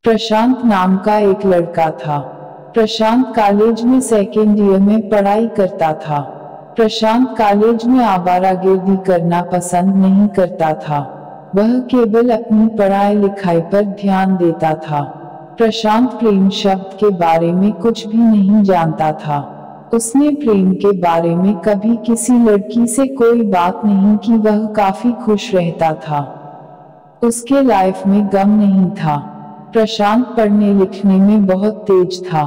प्रशांत नाम का एक लड़का था। प्रशांत कॉलेज में सेकेंड ईयर में पढ़ाई करता था। प्रशांत कॉलेज में आवारागर्दी करना पसंद नहीं करता था। वह केवल अपनी पढ़ाई लिखाई पर ध्यान देता था। प्रशांत प्रेम शब्द के बारे में कुछ भी नहीं जानता था। उसने प्रेम के बारे में कभी किसी लड़की से कोई बात नहीं की। वह काफी खुश रहता था। उसके लाइफ में गम नहीं था। प्रशांत पढ़ने लिखने में बहुत तेज था।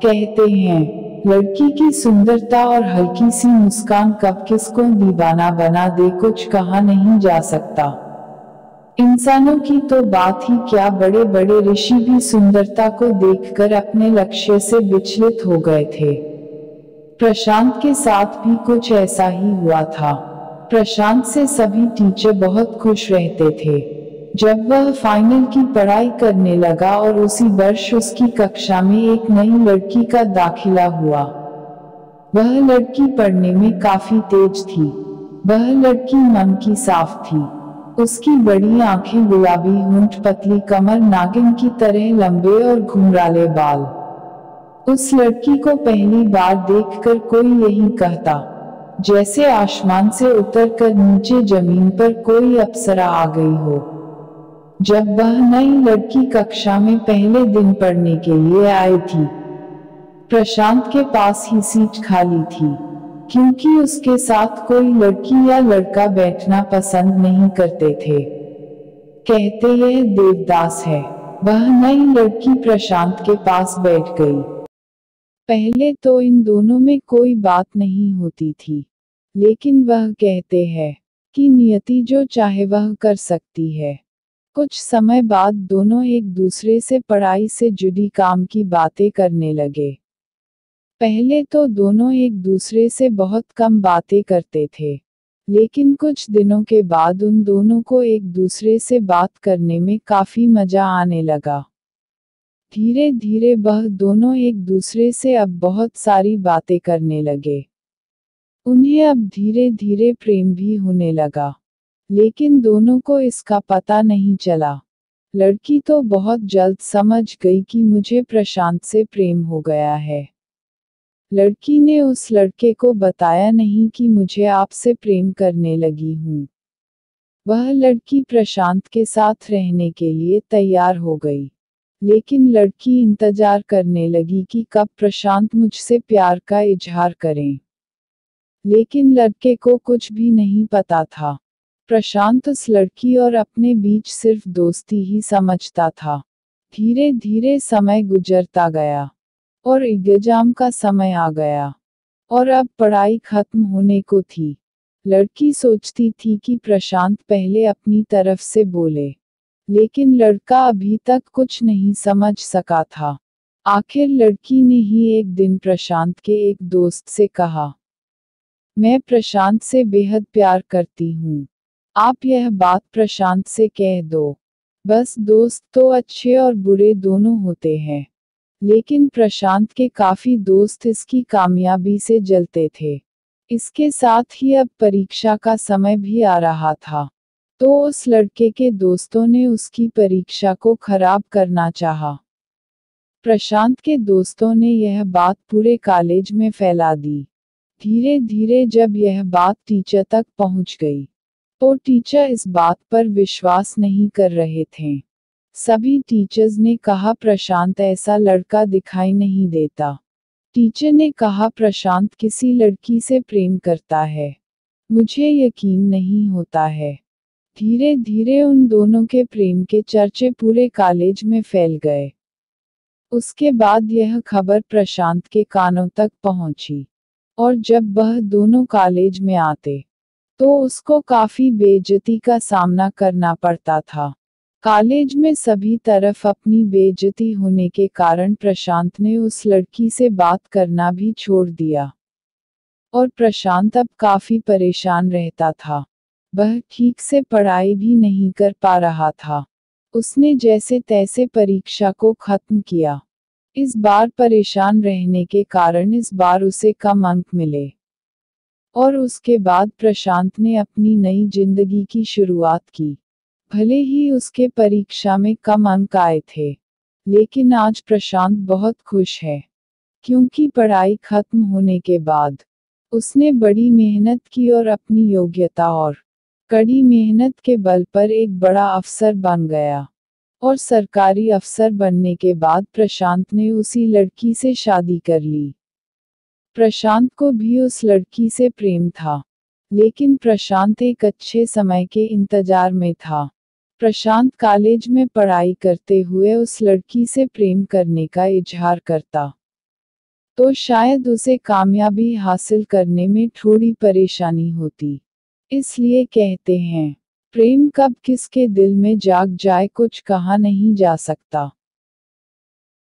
कहते हैं, लड़की की सुंदरता और हल्की सी मुस्कान कब किसको दीवाना बना दे कुछ कहा नहीं जा सकता। इंसानों की तो बात ही क्या, बड़े बड़े ऋषि भी सुंदरता को देखकर अपने लक्ष्य से विचलित हो गए थे। प्रशांत के साथ भी कुछ ऐसा ही हुआ था। प्रशांत से सभी टीचर बहुत खुश रहते थे। जब वह फाइनल की पढ़ाई करने लगा और उसी वर्ष उसकी कक्षा में एक नई लड़की का दाखिला हुआ। वह लड़की पढ़ने में काफी तेज थी। वह लड़की मन की साफ थी। उसकी बड़ी आंखें, गुलाबी होंठ, पतली कमर, नागिन की तरह लंबे और घुंघराले बाल। उस लड़की को पहली बार देखकर कोई यही कहता, जैसे आसमान से उतरकर नीचे जमीन पर कोई अप्सरा आ गई हो। जब वह नई लड़की कक्षा में पहले दिन पढ़ने के लिए आई थी, प्रशांत के पास ही सीट खाली थी, क्योंकि उसके साथ कोई लड़की या लड़का बैठना पसंद नहीं करते थे। कहते यह देवदास है। वह नई लड़की प्रशांत के पास बैठ गई। पहले तो इन दोनों में कोई बात नहीं होती थी, लेकिन वह कहते हैं कि नियति जो चाहे वह कर सकती है। कुछ समय बाद दोनों एक दूसरे से पढ़ाई से जुड़ी काम की बातें करने लगे। पहले तो दोनों एक दूसरे से बहुत कम बातें करते थे, लेकिन कुछ दिनों के बाद उन दोनों को एक दूसरे से बात करने में काफी मजा आने लगा। धीरे धीरे वह दोनों एक दूसरे से अब बहुत सारी बातें करने लगे। उन्हें अब धीरे धीरे प्रेम भी होने लगा, लेकिन दोनों को इसका पता नहीं चला। लड़की तो बहुत जल्द समझ गई कि मुझे प्रशांत से प्रेम हो गया है। लड़की ने उस लड़के को बताया नहीं कि मुझे आपसे प्रेम करने लगी हूँ। वह लड़की प्रशांत के साथ रहने के लिए तैयार हो गई, लेकिन लड़की इंतजार करने लगी कि कब प्रशांत मुझसे प्यार का इजहार करें। लेकिन लड़के को कुछ भी नहीं पता था। प्रशांत उस लड़की और अपने बीच सिर्फ दोस्ती ही समझता था। धीरे धीरे समय गुजरता गया और एग्जाम का समय आ गया और अब पढ़ाई खत्म होने को थी। लड़की सोचती थी कि प्रशांत पहले अपनी तरफ से बोले, लेकिन लड़का अभी तक कुछ नहीं समझ सका था। आखिर लड़की ने ही एक दिन प्रशांत के एक दोस्त से कहा, मैं प्रशांत से बेहद प्यार करती हूँ। आप यह बात प्रशांत से कह दो। बस दोस्त तो अच्छे और बुरे दोनों होते हैं, लेकिन प्रशांत के काफी दोस्त इसकी कामयाबी से जलते थे। इसके साथ ही अब परीक्षा का समय भी आ रहा था, तो उस लड़के के दोस्तों ने उसकी परीक्षा को खराब करना चाहा। प्रशांत के दोस्तों ने यह बात पूरे कॉलेज में फैला दी। धीरे धीरे जब यह बात टीचर तक पहुंच गई, तो टीचर इस बात पर विश्वास नहीं कर रहे थे। सभी टीचर्स ने कहा प्रशांत ऐसा लड़का दिखाई नहीं देता। टीचर ने कहा प्रशांत किसी लड़की से प्रेम करता है। मुझे यकीन नहीं होता है। धीरे धीरे उन दोनों के प्रेम के चर्चे पूरे कॉलेज में फैल गए। उसके बाद यह खबर प्रशांत के कानों तक पहुंची, और जब वह दोनों कॉलेज में आते, तो उसको काफी बेइज्जती का सामना करना पड़ता था। कॉलेज में सभी तरफ अपनी बेइज्जती होने के कारण प्रशांत ने उस लड़की से बात करना भी छोड़ दिया, और प्रशांत अब काफी परेशान रहता था। वह ठीक से पढ़ाई भी नहीं कर पा रहा था। उसने जैसे तैसे परीक्षा को खत्म किया। इस बार परेशान रहने के कारण इस बार उसे कम अंक मिले, और उसके बाद प्रशांत ने अपनी नई जिंदगी की शुरुआत की। भले ही उसके परीक्षा में कम अंक आए थे, लेकिन आज प्रशांत बहुत खुश है, क्योंकि पढ़ाई खत्म होने के बाद उसने बड़ी मेहनत की और अपनी योग्यता और कड़ी मेहनत के बल पर एक बड़ा अफसर बन गया। और सरकारी अफसर बनने के बाद प्रशांत ने उसी लड़की से शादी कर ली। प्रशांत को भी उस लड़की से प्रेम था, लेकिन प्रशांत एक अच्छे समय के इंतजार में था। प्रशांत कॉलेज में पढ़ाई करते हुए उस लड़की से प्रेम करने का इजहार करता, तो शायद उसे कामयाबी हासिल करने में थोड़ी परेशानी होती। इसलिए कहते हैं, प्रेम कब किसके दिल में जाग जाए कुछ कहा नहीं जा सकता।